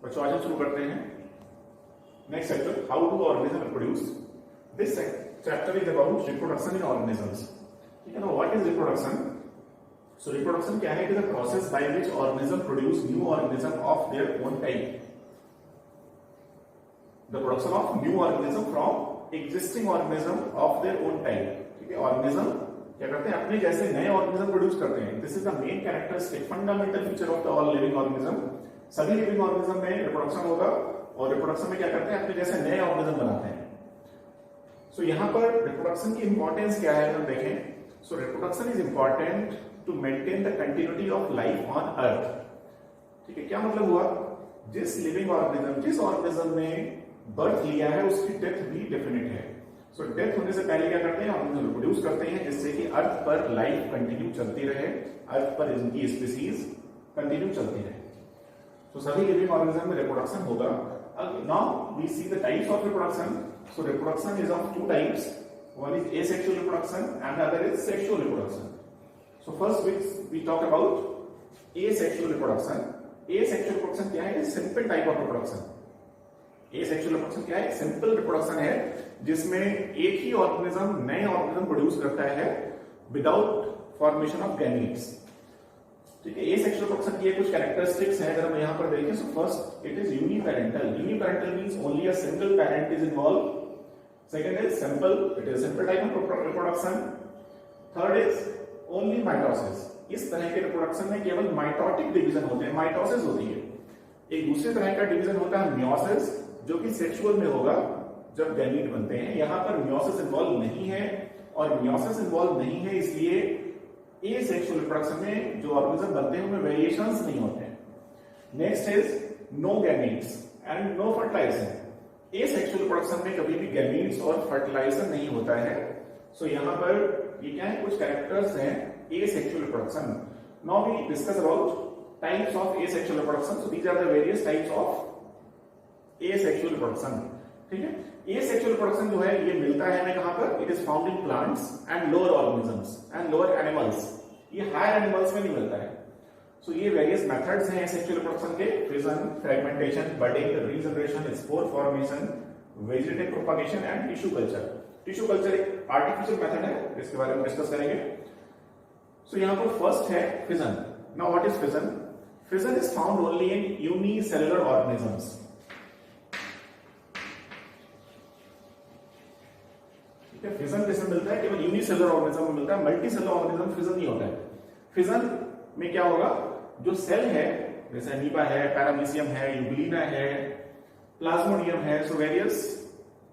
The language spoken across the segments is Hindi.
बच्चों आज हम शुरू करते हैं next chapter, how do organism reproduce. This chapter is about reproduction in organisms. ठीक है ना, what is reproduction? So reproduction क्या है? It is a process by which organism produce new organism of their own type. The production of new organism from existing organism of their own type. ठीक है, ऑर्गेनिज्म क्या करते हैं? अपने जैसे नए ऑर्गेनिज्म प्रोड्यूस करते हैं। This is the main characteristic fundamental feature of the all living organism. सभी लिविंग ऑर्गेनिज्म में रिप्रोडक्शन होगा और रिप्रोडक्शन में क्या करते हैं? अपने जैसे नए ऑर्गेनिज्म बनाते हैं। सो यहां पर रिप्रोडक्शन की इंपॉर्टेंस क्या है हम देखें। So reproduction is important to maintain the continuity of life on earth. ठीक है, क्या मतलब हुआ? जिस लिविंग ऑर्गेनिज्म, जिस ऑर्गेनिज्म ने बर्थ लिया है उसकी डेथ भी डेफिनेट है। सो डेथ होने से पहले क्या करते हैं? ऑर्गेनिज्म रिप्रोड्यूस करते हैं जिससे कि अर्थ पर लाइफ कंटिन्यू चलती रहे, अर्थ पर इनकी स्पीसीज कंटिन्यू चलती रहे। तो सभी लिविंग ऑर्गेनिज्म में रिप्रोडक्शन होगा। Now we see the types of reproduction. So reproduction is of two types, one is asexual reproduction and the other is sexual reproduction. So first we talk about asexual reproduction. Asexual reproduction क्या है? Simple type of reproduction. asexual reproduction क्या है? सिंपल रिप्रोडक्शन है जिसमें एक ही ऑर्गेनिज्म नए ऑर्गेनिज्म प्रोड्यूस करता है विदाउट फॉर्मेशन ऑफ गैमीट्स। ठीक है, asexual reproduction की कुछ कैरेक्टरिस्टिक्स हैं, अगर हम यहां पर देखें। So first it is uniparental. Uniparental means only a single parent is involve. Second is simple, it is a simple type of reproduction. Third is only mitosis. इस तरह के रिप्रोडक्शन में केवल माइटोटिक डिवीजन होते हैं, माइटोसिस होती है। एक दूसरे तरह का डिवीजन होता है मियोसिस, जो कि सेक्सुअल में होगा जब गैमीट बनते हैं। यहां पर मियोसिस इन्वॉल्व नहीं है, और मियोसिस इन्वॉल्व नहीं है इसलिए एसेक्सुअल रिप्रोडक्शन में जो ऑर्गेनिज्म बनते हैं उनमें वेरिएशंस नहीं होते हैं। Next is no gametes and no fertilisation. Asexual reproduction में कभी भी गैमीट्स और फर्टिलाइजर नहीं होता है। सो यहां पर ये क्या है? कुछ कैरेक्टर्स हैं asexual reproduction. Now we discuss about types of asexual reproduction. So these are the various types of asexual reproduction. ठीक है, एसेक्सुअल रिप्रोडक्शन जो है ये मिलता है हमें कहां पर? It is found in plants and lower organisms and lower animals. ये हायर एनिमल्स में नहीं मिलता है। सो ये वेरियस मेथड्स हैं सेक्सुअल रिप्रोडक्शन के: fission, fragmentation, budding, regeneration, spore formation, vegetative propagation and tissue culture. Tissue culture एक आर्टिफिशियल मेथड है, इसके बारे में डिस्कस करेंगे। सो यहां पर फर्स्ट है fission. Now what is fission? Fission is found only in unicellular organisms. ठीक है, फिजन किसमें मिलता है? केवल यूनिसेलुलर ऑर्गेनिज्म में मिलता है। मल्टीसेलुलर ऑर्गेनिज्म फिजन नहीं होता है। फिजन में क्या होगा? जो सेल है, जैसे अमीबा है, पैरामीशियम है, यूग्लिना है, प्लाज्मोडियम है, सो वेरियस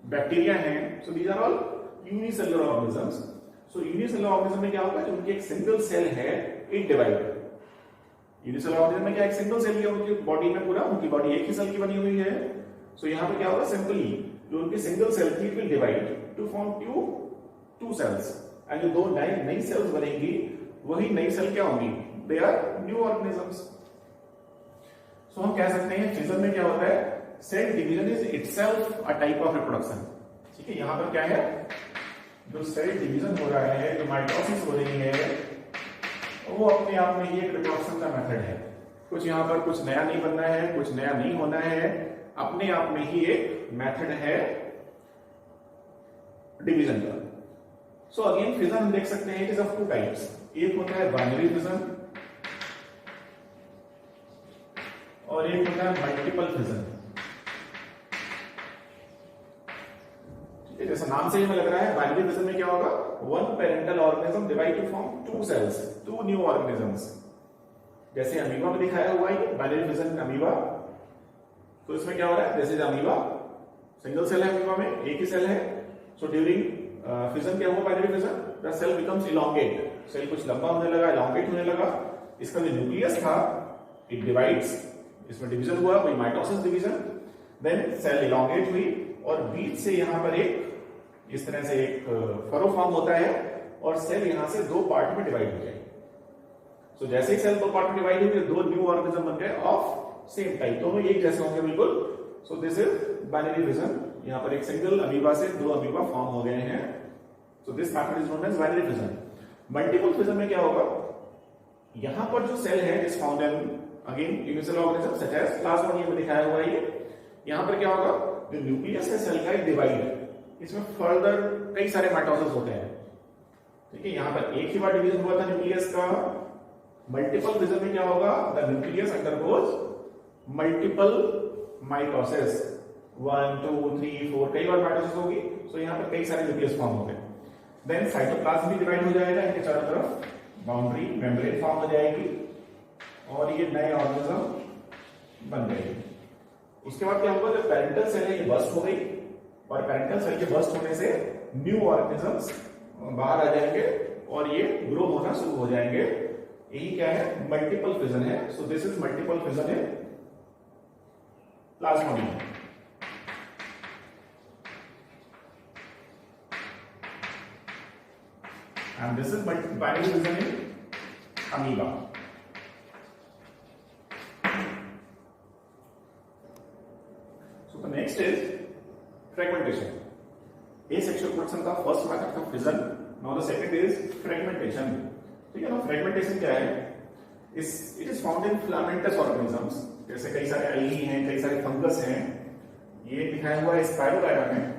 बैक्टीरिया हैं। So these are all unicellular organisms. So unicellular organism में क्या होगा? जो उनकी एक सिंगल सेल है, इट डिवाइड। यूनिसेलुलर ऑर्गेनिज्म में क्या? एक सिंगल सेल है उनकी बॉडी में, पूरा उनकी बॉडी एक ही सेल की बनी हुई है। सो यहां पे क्या होगा? सिंपली जो उनकी सिंगल सेल थी, it will divide to form two cells, and जो दो नई सेल्स बनेंगी वही नई सेल क्या होंगी? They are new organisms. So हम कह सकते हैं फिजन में क्या होता है? Cell division is itself a type of reproduction. ठीक है, यहां पर क्या है? जो सेल डिवीजन हो रहा है, जो माइटोसिस हो रही है, वो अपने आप में ही एक रिप्रोडक्शन का मेथड है। कुछ यहां पर कुछ नया नहीं बनना है, कुछ नया नहीं होना है, अपने आप में ही एक मेथड है डिवीजन का। सो अगेन फिजन हम देख सकते हैं, it is of two types. एक होता है बाइनरी फिजन और एक होता है मल्टीपल फिजन। ठीक है, जैसा नाम से ही हमें लग रहा है, बाइनरी फिजन में क्या होगा? One parental organism divide to form two cells, two new organisms. जैसे अमीबा में दिखाया हुआ है बाइनरी फिजन अमीबा। तो इसमें क्या हो रहा है? This is amoeba, single cell है अमीबा में, एक ही सेल है। सो ड्यूरिंग फिजन क्या हुआ? Binary fission, the cell becomes elongate. Cell कुछ लंबा होने लगा, इलोंगेट होने लगा। इसका जो न्यूक्लियस था, इट डिवाइड्स, इसमें डिवीजन हुआ, कोई mitosis division. Then cell elongate हुई और बीच से यहां पर एक इस तरह से एक फरो फॉर्म होता है और सेल यहां से दो पार्ट में डिवाइड हो जाएगी। सो जैसे ही सेल दो पार्ट में डिवाइड हुई, दो न्यू ऑर्गेनिज्म बन गए ऑफ सेम टाइप, दोनों एक जैसे होंगे बिल्कुल। So this is binary fission. यहां पर एक सिंगल अमीबा से दो अमीबा फॉर्म हो गए हैं। So this method is known as binary fission. Multiple fission में क्या होगा? यहां पर जो सेल है is found in again unicellular organism such as Plasmodium में दिखाया हुआ है ये। यहां पर क्या होगा, जो न्यूक्लियस है सेल का एक डिवाइड, इसमें फर्दर कई सारे माइटोसिस होते हैं। ठीक है, यहां पर एक ही बार डिवीजन हुआ था न्यूक्लियस का, मल्टीपल डिवीजन में क्या होगा, the nucleus undergoes multiple mitosis, 1 2 3 4 कई बार माइटोसिस होगी। सो यहां पर कई सारे न्यूक्लियस फॉर्म होंगे। देन साइटोप्लाज्म भी डिवाइड हो जाएगा, इनके चारों तरफ बाउंड्री मेम्ब्रेन फॉर्म हो जाएगी और ये नए ऑर्गेनिज्म बन जाएगी। उसके बाद क्या होगा, जब पेरेंटल सेल है ये बर्स्ट हो गई और पेरेंटल सेल के बर्स्ट होने से न्यू ऑर्गेनिजम्स बाहर आ जाएंगे और ये ग्रो होना शुरू हो जाएंगे। यही क्या है, मल्टीपल फिजन है। So this is multiple fission in Plasmodium. And this is binary fission in amoeba. So the next is fragmentation. Asexual production का first method था fission. Now the second is fragmentation. ठीक है ना, fragmentation क्या है? It is found in filamentous organisms. जैसे कई सारे algae हैं, कई सारे फंगस हैं। ये दिखाया हुआ है स्पाइरोगाइरा में।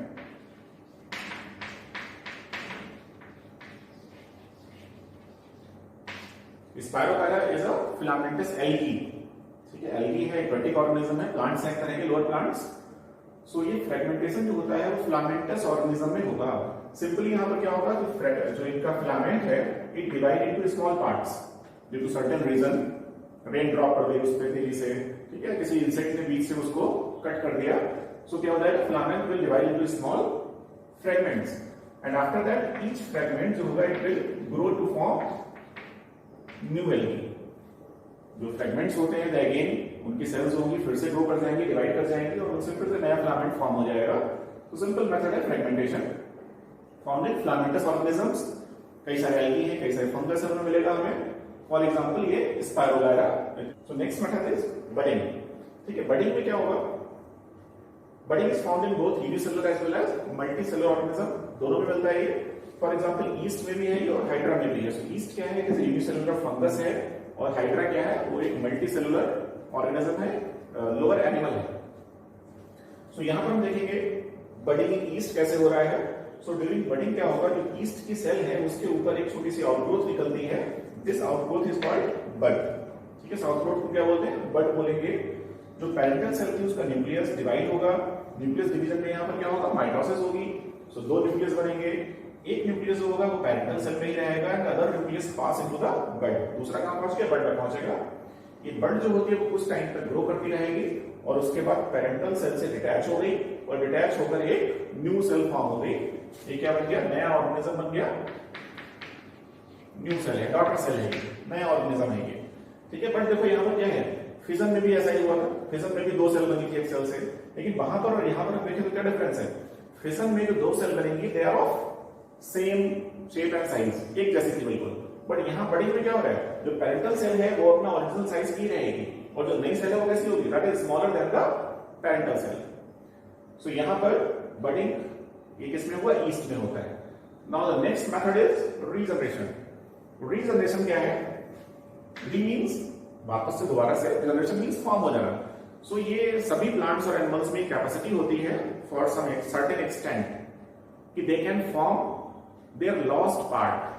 Spirogyra is a filamentous algae. ठीक है, एल्गी है, एक्वेटिक ऑर्गेनिज्म है, प्लांट्स हैं, तरह के लोअर प्लांट्स। सो ये फ्रेगमेंटेशन जो होता है वो फिलामेंटस ऑर्गेनिज्म में होगा। सिंपली यहां पर क्या होगा, जो इनका फिलामेंट है it divide into small parts due to certain reason. Rain drop पड़ गई उस पर तेजी से, ठीक है, किसी इंसेक्ट ने बीच से उसको कट कर दिया। सो क्या होता है, filament will divide into small fragments and after that each fragment जो होगा it will grow to form new algae. जो फ्रेगमेंट्स होते हैं अगेन उनकी सेल्स होंगी, फिर से ग्रो कर जाएंगे, डिवाइड कर जाएंगे और उनसे फिर से नया फिलामेंट फॉर्म हो जाएगा। तो सिंपल मेथड है fragmentation. Found in filamentous organisms, कई सारे एल्गी हैं, कई सारे फंगस है, उनमें मिलेगा हमें। फॉर एग्जांपल ये Spirogyra. So next method is budding. ठीक है, बडिंग में क्या होगा, budding is found in both unicellular as well as multicellular organism, दोनों में मिलता है ये। फॉर एग्जांपल ईस्ट में भी है और हाइड्रा में भी है। सो ईस्ट क्या है, जैसे यूनिसेलुलर फंगस है और हाइड्रा क्या है, वो एक मल्टीसेलुलर ऑर्गेनिज्म है, लोअर एनिमल है। सो यहां पर हम देखेंगे बडिंग इन ईस्ट कैसे हो रहा है। सो ड्यूरिंग बडिंग क्या होगा, जो ईस्ट की सेल है उसके ऊपर एक छोटी सी आउटग्रोथ निकलती है। दिस आउटग्रोथ इज कॉल्ड बड। ठीक है, आउटग्रोथ को क्या बोलते हैं, बड बोलेंगे। जो पेरेंटल सेल थी उसका न्यूक्लियस डिवाइड होगा। न्यूक्लियस डिवीजन में यहाँ पर क्या होगा, माइटोसिस होगी। सो दो न्यूक्लियस बनेंगे, एक न्यूक्लियस होगा वो पेरेंटल सेल में ही रहेगा and other nucleus pass into the bud. दूसरा कहां पहुंच गया, बड में पहुंचेगा। ये बड जो होती है वो कुछ टाइम तक ग्रो करती रहेगी और उसके बाद पेरेंटल सेल से डिटैच हो गई और डिटैच होकर एक न्यू सेल फॉर्म हो गई। ये क्या बन गया, नया ऑर्गेनिज्म बन गया, न्यू सेल है, डॉटर सेल है, नया ऑर्गेनिज्म है ये। ठीक है, बट देखो यहाँ पर क्या है, फिजन में भी ऐसा ही हुआ था। फिजन में भी दो सेल बनी थी एक सेल से, लेकिन वहां पर और यहाँ पर देखें तो क्या डिफरेंस है। फिजन में जो दो सेल बनेंगी they are of same shape and size, एक जैसी थी बिल्कुल। बट यहाँ बड़ी में क्या हो रहा है, जो पेरेंटल सेल है वो अपना ओरिजिनल साइज की रहेगी और जो नई सेल है वो कैसी होगी, that is smaller than the parental cell. So यहाँ पर बडिंग ये किसमें हुआ, ईस्ट में होता है। Now the next method is regeneration. Regeneration क्या है, री मींस वापस से दोबारा से, जनरेशन मींस फॉर्म हो जाना। सो ये सभी प्लांट्स और एनिमल्स में कैपेसिटी होती है फॉर सम सर्टेन एक्सटेंट कि they can form their lost part.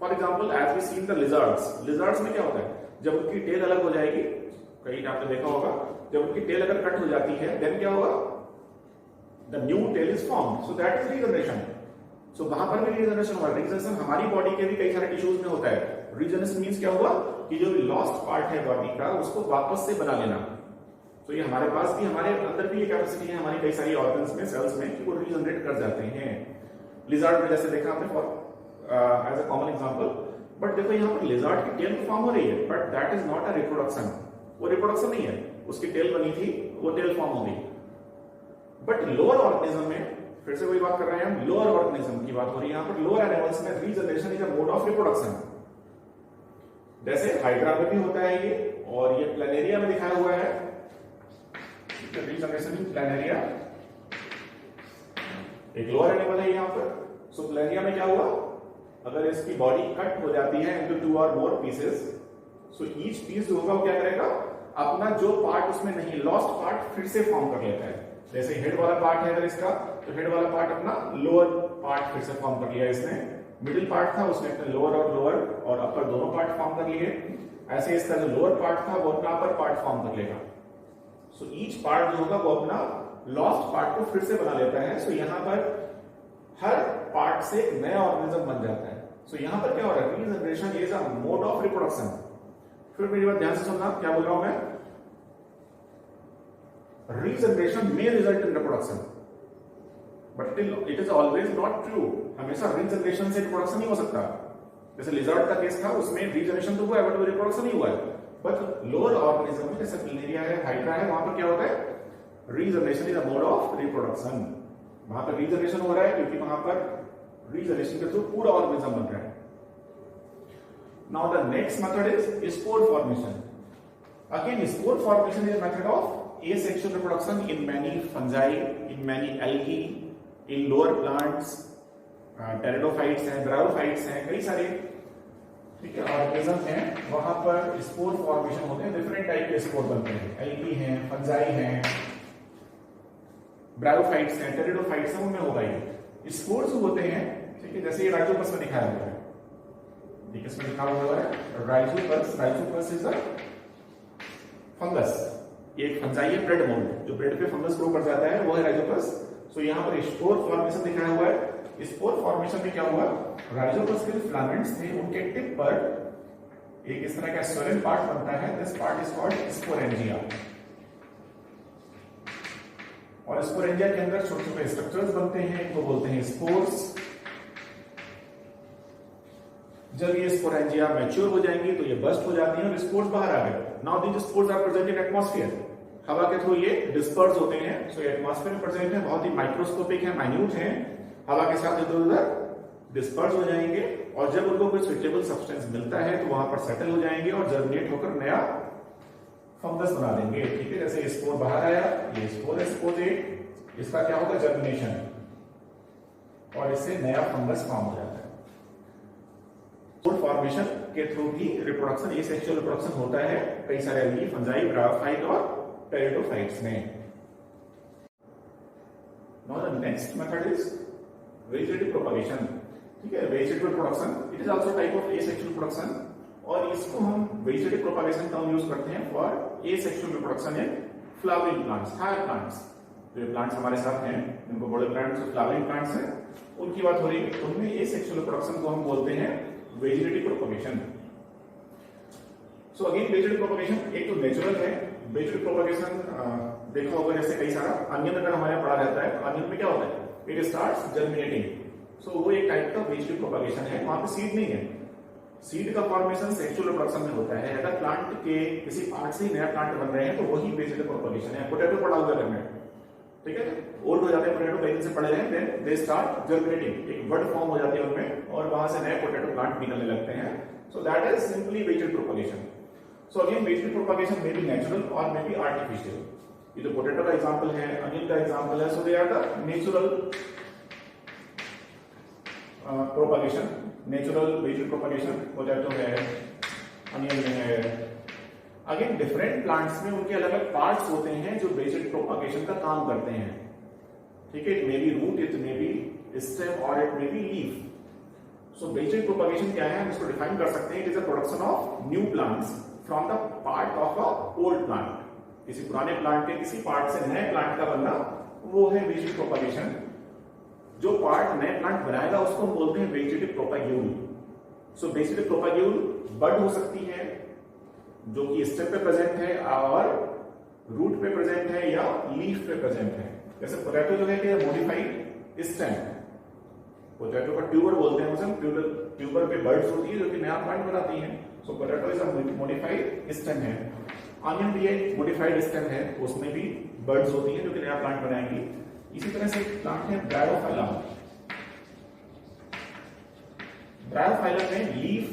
For example as we seen the lizards. Lizards में क्या होता है, जब उनकी टेल अलग हो जाएगी, कहीं आपने देखा होगा, जब उनकी टेल अगर कट हो जाती है देन क्या होगा, the new tail is formed. So that is regeneration. So वहां पर भी रीजनरेशन हुआ। रीजनरेशन हमारी बॉडी के भी कई सारे टिश्यूज में होता है। रीजनरेशन मींस क्या हुआ कि जो लॉस्ट पार्ट है बॉडी का उसको वापस से बना लेना। तो ये हमारे पास भी, हमारे अंदर भी ये कैपेसिटी है हमारी कई सारी ऑर्गन्स में, सेल्स में, कि वो रीजनरेट कर जाते हैं। लिजर्ड में जैसे देखा आपने for as a common example. But देखो यहाँ पर लिजर्ड की टेल फॉर्म हो रही है, but that is not a reproduction. वो रिप्रोडक्शन नहीं है, उसकी टेल बनी थी, वो टेल फॉर्म हो गई। बट लोअर ऑर्गेनिज्म में, फिर से वही बात कर रहे हैं हम, लोअर ऑर्गेनिज्म की बात हो रही है यहाँ पर। लोअर एनिमल्स में regeneration is a mode of reproduction. जैसे हाइड्रा में भी होता है ये, और ये प्लैनेरिया में दिखाया हुआ है रीजनरेशन इन प्लैनेरिया। एक लोअर एनिमल है यहाँ पर। सो प्लैनेरिया में क्या हुआ, अगर इसकी बॉडी कट हो जाती है इनटू 2 और मोर पीसेस, सो ईच पीस जो होगा वो क्या करेगा, अपना जो पार्ट उसमें नहीं, लॉस्ट पार्ट फिर से फॉर्म कर लेता है। जैसे हेड वाला पार्ट है अगर इसका, तो हेड वाला पार्ट अपना लोअर पार्ट फिर से फॉर्म कर लिया इसने, मिडिल पार्ट था उसने अपने लोअर और अपर दोनों पार्ट फॉर्म कर लिए। ऐसे इसका जो लोअर पार्ट था वो अपना अपर पार्ट फॉर्म कर लेगा। सो ईच पार्ट जो होगा वो अपना लॉस्ट पार्ट को फिर से बना लेता है। सो यहाँ पर हर पार्ट से एक नया ऑर्गेनिज्म बन जाता है। सो यहाँ पर क्या हो रहा है, regeneration is a mode of reproduction. फिर मेरी बात ध्यान से सुनना, क्या बोल रहा हूं मैं, रीजनरेशन में result in reproduction, but it is always not true. हमेशा रीजनरेशन से रिप्रोडक्शन नहीं हो सकता। जैसे लिजर्ड का केस था, उसमें रीजनरेशन तो हुआ है बट रिप्रोडक्शन नहीं हुआ है। बट लोअर ऑर्गेनिज्म में जैसे प्लेनेरिया है, हाइड्रा है, वहां पर क्या होता है, regeneration is a mode of reproduction. वहां पर रीजनरेशन हो रहा है क्योंकि वहां पर रीजनरेशन के थ्रू पूरा ऑर्गेनिज्म बन रहा है। Now the next method is spore formation. Again spore formation is a method of asexual reproduction in many fungi, in many algae, in lower plants, pteridophytes हैं, bryophytes हैं, कई सारे ठीक है ऑर्गेनिज्म हैं, वहां पर स्पोर फॉर्मेशन होते हैं। डिफरेंट टाइप के स्पोर बनते हैं, एल्गी हैं, फंजाई हैं, ब्रायोफाइट्स हैं, टेरिडोफाइट्स हैं, उनमें होगा ये स्पोर्स होते हैं। ठीक है, जैसे ये राइजोपस में दिखाया हुआ है, ठीक है, इसमें लिखा हुआ है Rhizopus. Rhizopus is a fungus, एक फंजाई है, ब्रेड मोल्ड, जो ब्रेड पे फंगस ग्रो कर जाता है, वो है राइजोपस। सो यहाँ पर स्पोर फॉर्मेशन दिखाया हुआ है। स्पोर फॉर्मेशन में क्या हुआ, राइजोपस के जो फिलामेंट्स थे उनके टिप पर एक इस तरह का स्वैलन पार्ट बनता है। This part is called sporangia, और स्पोरेंजिया के अंदर छोटे छोटे स्ट्रक्चर्स बनते हैं, इनको बोलते हैं स्पोर्स। जब ये स्पोरेंजिया मैच्योर हो जाएंगी तो ये बस्ट हो जाती हैं और स्पोर्स बाहर आ गए। Now these spores are present in atmosphere, हवा के थ्रू ये डिस्पर्स होते हैं। सो एटमॉस्फेयर में प्रेजेंट है, बहुत ही माइक्रोस्कोपिक है, माइन्यूट है, हवा के साथ इधर उधर डिस्पर्स हो जाएंगे, और जब उनको कोई सुइटेबल सब्सटेंस मिलता है तो वहां पर सेटल हो जाएंगे और जर्मिनेट होकर नया फंगस बना देंगे। ठीक है, जैसे स्पोर बाहर आया, ये स्पोर है, स्पोरेट, इसका क्या होगा, जर्मिनेशन, और इससे नया फंगस फॉर्म हो जाता है। स्पोर फॉर्मेशन के थ्रू भी रिप्रोडक्शन, एसेक्सुअल रिप्रोडक्शन होता है कई सारे एल्गी, फंजाई, ब्रायोफाइट और टेरिडोफाइट्स में। Now the next method is vegetative propagation. ठीक है, vegetative production it is also type of asexual production, और इसको हम वेजिटेटिव प्रोपगेशन टर्म यूज करते हैं for asexual reproduction in flowering plants, higher plants. जो प्लांट्स हमारे साथ हैं, जिनको बड़े प्लांट्स, फ्लावरिंग प्लांट्स हैं, उनकी बात हो रही है। उनमें एसेक्सुअल रिप्रोडक्शन को हम बोलते हैं vegetative propagation. So again vegetative propagation एक तो नेचुरल है। वेजिटेटिव प्रोपगेशन देखा होगा, जैसे कई सारा अनियन अगर हमारे पढ़ा रहता है, अनियन में क्या होता है, इट स्टार्ट्स जर्मिनेटिंग। सो वो एक टाइप का वेजिटेटिव प्रोपगेशन है, वहां पे सीड नहीं है। सीड का फॉर्मेशन सेक्सुअल रिप्रोडक्शन में होता है। अगर प्लांट के किसी पार्ट से ही नया प्लांट बन रहे हैं तो वही वेजिटेटिव प्रोपगेशन है। पोटैटो पड़ा हुआ घर में, ठीक है, ओल्ड हो जाते हैं पोटैटो, कई दिन से पड़े हैं, देन दे स्टार्ट जर्मिनेटिंग, एक बड फॉर्म हो जाती है उनमें, और वहां से नए पोटैटो प्लांट निकलने लगते हैं। सो that is simply vegetative propagation. So again, vegetable propagation may be natural or may be artificial. ये तो पोटैटो का एग्जांपल है, अनियन का एग्जांपल है, so they are the natural propagation, natural vegetable propagation. Potato है, अनियन में है। अगेन डिफरेंट प्लांट्स में उनके अलग अलग पार्ट्स होते हैं जो वेजिटेटिव प्रोपगेशन का काम करते हैं। ठीक है, it may be root, it may be stem और it may be leaf. So vegetative propagation क्या है, हम इसको डिफाइन कर सकते हैं, it is a production of new plants from the part of a old plant. किसी पुराने प्लांट के किसी पार्ट से नए प्लांट का बनना, वो है वेजिटेटिव प्रोपगेशन। जो पार्ट नए प्लांट बनाएगा उसको हम बोलते हैं वेजिटेटिव प्रोपैग्यूल। सो वेजिटेटिव प्रोपैग्यूल बड हो सकती है, जो कि स्टेम पे प्रेजेंट है, और रूट पे प्रेजेंट है, या लीफ पे प्रेजेंट है। जैसे पोटैटो जो है कि मॉडिफाइड स्टेम, पोटैटो का ट्यूबर बोलते हैं उसे, ट्यूबर पे बर्ड्स होती है जो कि नया प्लांट बनाती हैं। So potato is a modified stem है। ऑनियन भी एक मॉडिफाइड स्टेम है, उसमें भी बर्ड्स होती हैं जो कि नया प्लांट बनाएंगी। इसी तरह से प्लांट है ब्रायोफाइलम। ब्रायोफाइलम में लीफ,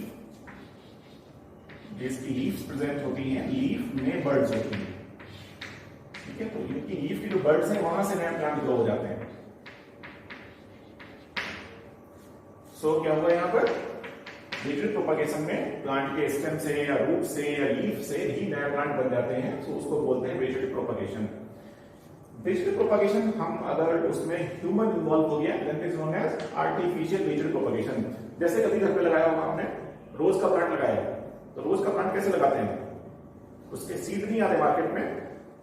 जिसकी लीव्स प्रेजेंट होती हैं, लीफ में बर्ड्स होती हैं। ठीक है, तो इनकी लीफ की जो बर्ड्स हैं वहां से नया प्लांट ग्रो हो जाते हैं। सो क्या हुआ यहाँ पर, नेचुरल प्रोपागेशन में प्लांट के स्टेम से या रूट से या लीफ से ही नया प्लांट बन जाते हैं, तो उसको बोलते हैं वेजिटेटिव प्रोपागेशन। वेजिटेटिव प्रोपागेशन हम अगर उसमें ह्यूमन इन्वॉल्व हो गया then it is known as artificial vegetative propagation. जैसे कभी घर पे लगाया होगा हमने रोज का प्लांट लगाया है, तो रोज का प्लांट कैसे लगाते हैं? उसके सीड नहीं आते मार्केट में।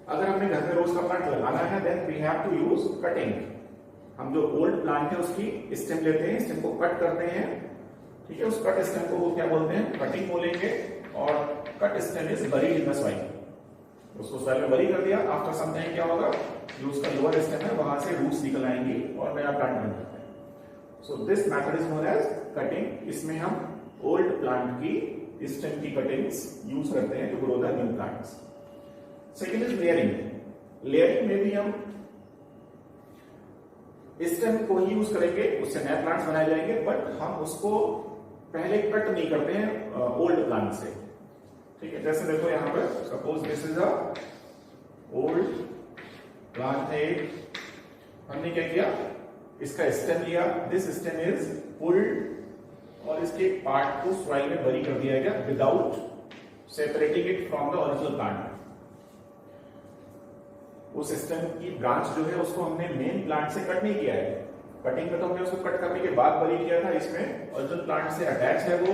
अगर हमने घर में रोज का प्लांट लगाना है then we have to use cutting. हम जो ओल्ड प्लांट है उसकी स्टेम लेते हैं, स्टेम को कट करते हैं, ठीक है। उस कट स्टेम को वो क्या बोलते हैं? कटिंग बोलेंगे। और cut stem is buried in the soil. उसको सॉइल में बरी कर दिया, आफ्टर सम टाइम क्या होगा? जो उसका लोअर स्टेम है वहां से रूट्स निकल आएंगी और नया प्लांट बन जाता है। So this method is known as cutting. इसमें हम ओल्ड प्लांट की स्टेम की कटिंग्स यूज करते हैं to grow the new plants. Second is layering. Layering में भी हम स्टेम को ही यूज करेंगे, उससे नए प्लांट्स बनाए जाएंगे, बट हम उसको पहले कट नहीं करते हैं ओल्ड प्लांट से, ठीक है। जैसे देखो यहाँ पर suppose this is a old plant है, हमने क्या किया? इसका स्टेम लिया, दिस स्टेम इज पुल्ड और इसके पार्ट को सॉइल में बरी कर दिया गया without separating it from the original plant. उस स्टेम की ब्रांच जो है उसको हमने मेन प्लांट से कट नहीं किया है। कटिंग में तो हमने उसको कट करने के बाद बरी किया था, इसमें ओरिजिनल प्लांट से अटैच है वो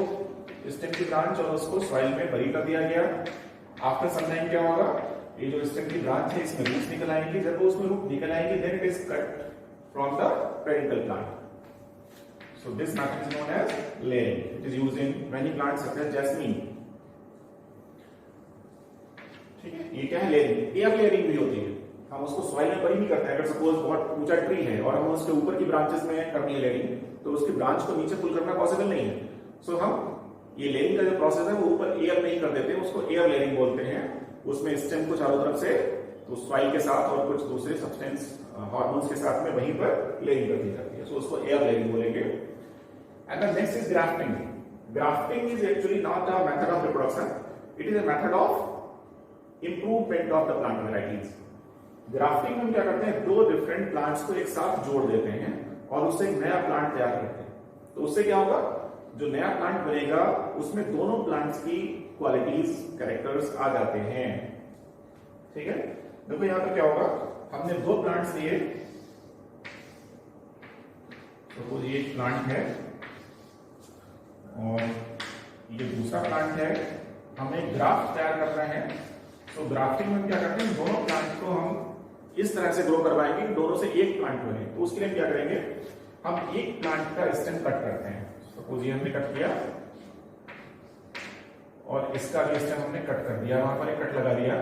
स्टेम की ब्रांच और उसको सॉइल में बरी कर दिया गया। आफ्टर सम टाइम क्या होगा? ये जो स्टेम की ब्रांच है इसमें रूट्स निकल आएंगी। जब वो उसमें रूट निकल आएंगी then it is cut from the parental plant. So this method is known as layering. It is used in many plants such as jasmine, ठीक है। ये क्या है? लेयरिंग। एयर लेयरिंग भी होती है। हम उसको सॉइल में बरी नहीं करते हैं। अगर सपोज बहुत ऊंचा ट्री है और हम उसके ऊपर की ब्रांचेस में करनी है लेयरिंग, तो उसकी ब्रांच को नीचे पुल करना पॉसिबल नहीं है। सो हम ये लेयरिंग का जो प्रोसेस है वो ऊपर एयर में ही कर देते हैं, उसको एयर लेयरिंग बोलते हैं। उसमें स्टेम को चारों तरफ से तो सॉइल के साथ और कुछ दूसरे सब्सटेंस हार्मोन्स के साथ में वहीं पर लेयरिंग कर दी जाती है, सो उसको एयर लेयरिंग बोलेंगे। And the next is grafting. Grafting is actually not a method of reproduction, it is a method of improvement of the plant varieties. Grafting में क्या करते हैं? दो डिफरेंट प्लांट्स को एक साथ जोड़ देते हैं और उससे एक नया प्लांट तैयार करते हैं। तो उससे क्या होगा? जो नया प्लांट बनेगा उसमें दोनों प्लांट्स की क्वालिटीज, कैरेक्टर्स आ जाते हैं, ठीक है। देखो यहां पर क्या होगा? हमने दो प्लांट्स लिए, तो ये प्लांट है और ये दूसरा प्लांट है। हमें ग्राफ्ट तैयार करना है। तो ग्राफ्टिंग में क्या करते हैं? दोनों प्लांट को हम इस तरह से ग्रो करवाएंगे दोनों से एक प्लांट बने। तो उसके लिए क्या करेंगे? हम एक प्लांट का स्टेम कट करते हैं। सपोज ये हमने कट किया और इसका भी स्टेम हमने कट कर दिया, वहां पर एक कट लगा दिया।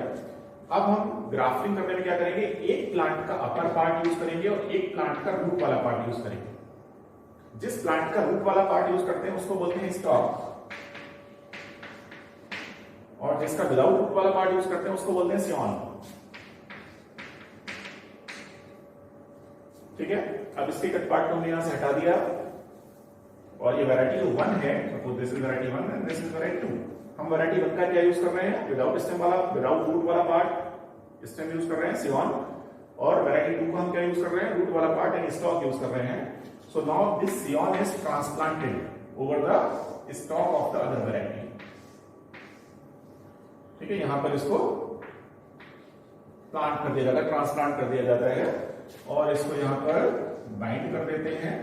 अब हम ग्राफ्टिंग करने में क्या करेंगे? एक प्लांट का अपर पार्ट यूज करेंगे और एक प्लांट का रूट वाला पार्ट यूज करेंगे। जिस प्लांट का रूट वाला पार्ट यूज करते हैं उसको बोलते हैं स्टॉक, और जिसका विदाउट रूट वाला पार्ट यूज करते हैं उसको बोलते हैं सियॉन, ठीक है। अब इसके कट पार्ट को हमने यहां से हटा दिया और ये वैरायटी जो 1 है, suppose this is variety 1 and this is variety 2। हम वैरायटी 1 का क्या यूज कर रहे हैं? विदाउट स्टेम वाला, विदाउट रूट वाला पार्ट स्टेम यूज कर रहे हैं सियॉन, और वैरायटी 2 को हम क्या यूज कर रहे हैं? रूट वाला पार्ट एंड स्टॉक यूज कर रहे हैं। So now this scion is transplanted over the stock of the other variety, ठीक है। यहां पर इसको प्लांट कर दिया जाता है, ट्रांसप्लांट कर दिया जाता है और इसको यहां पर बाइंड कर देते हैं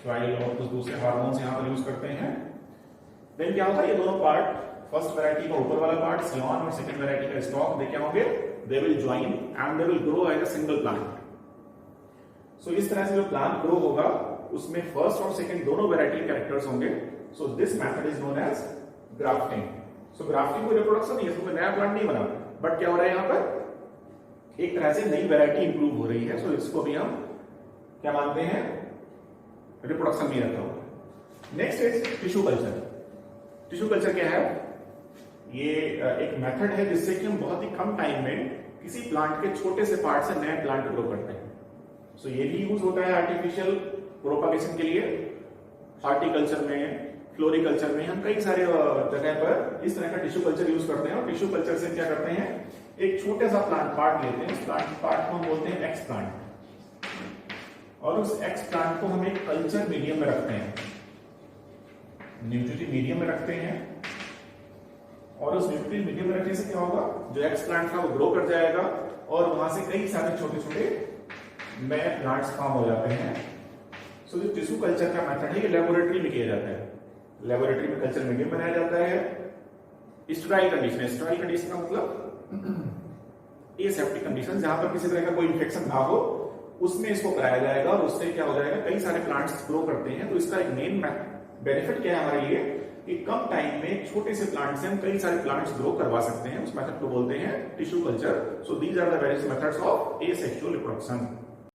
सॉइल और कुछ दूसरे हार्मोन्स यहां पर यूज करते हैं। देन क्या होता है? ये दोनों पार्ट, फर्स्ट वैरायटी का ऊपर वाला पार्ट सियॉन और सेकंड वैरायटी का स्टॉक, दे क्या होंगे? They will join and they will grow as a single plant. So इस तरह से जो प्लांट ग्रो होगा उसमें फर्स्ट और सेकंड दोनों वैरायटी कैरेक्टर्स होंगे। So this method is known as grafting. सो ग्राफ्टिंग कोई रिप्रोडक्शन नहीं है, इसमें नया प्लांट नहीं बना, बट क्या हो रहा है? यहां पर एक तरह से नई वैरायटी इंप्रूव हो रही है। सो इसको भी हम क्या मानते हैं? रिप्रोडक्शन नहीं रखा हुआ। Next is tissue culture. Tissue culture क्या है? ये एक मेथड है जिससे कि हम बहुत ही कम टाइम में किसी प्लांट के छोटे से पार्ट से नए प्लांट ग्रो करते हैं। सो ये भी यूज होता है आर्टिफिशियल प्रोपागेशन के लिए। हॉर्टिकल्चर में, फ्लोरिकल्चर में हम कई सारे जगह पर इस तरह का टिश्यू कल्चर यूज करते हैं। और टिश्यू कल्चर से क्या करते हैं? एक छोटे सा प्लांट पार्ट लेते हैं, उस प्लांट पार्ट को हम बोलते हैं एक्स प्लांट, और उस एक्स प्लांट को हम एक कल्चर मीडियम में रखते हैं। न्यूट्रिटिव मीडियम में रखते हैं, और उस न्यूट्रिटिव मीडियम में रखने से क्या होगा, जो एक्स प्लांट था वो ग्रो कर जाएगा और वहां से कई सारे छोटे छोटे नए प्लांट्स फॉर्म हो जाते हैं। सो जो टिश्यू कल्चर का मेथड है ये लेबोरेटरी में किया जाता है। लेबोरेटरी में कल्चर मीडियम बनाया जाता है। स्टेराइल कंडीशन, स्टेराइल कंडीशन का मतलब एसेप्टिक कंडीशन, जहां पर किसी तरह का कोई इंफेक्शन ना हो उसमें इसको कराया जाएगा और उससे क्या हो जाएगा, कई सारे प्लांट्स ग्रो करते हैं। तो इसका एक मेन बेनिफिट क्या है हमारे लिए कि कम टाइम में छोटे से प्लांट से हम कई सारे प्लांट्स ग्रो करवा सकते हैं। उस मेथड को बोलते हैं tissue culture. So these are the various methods of asexual reproduction.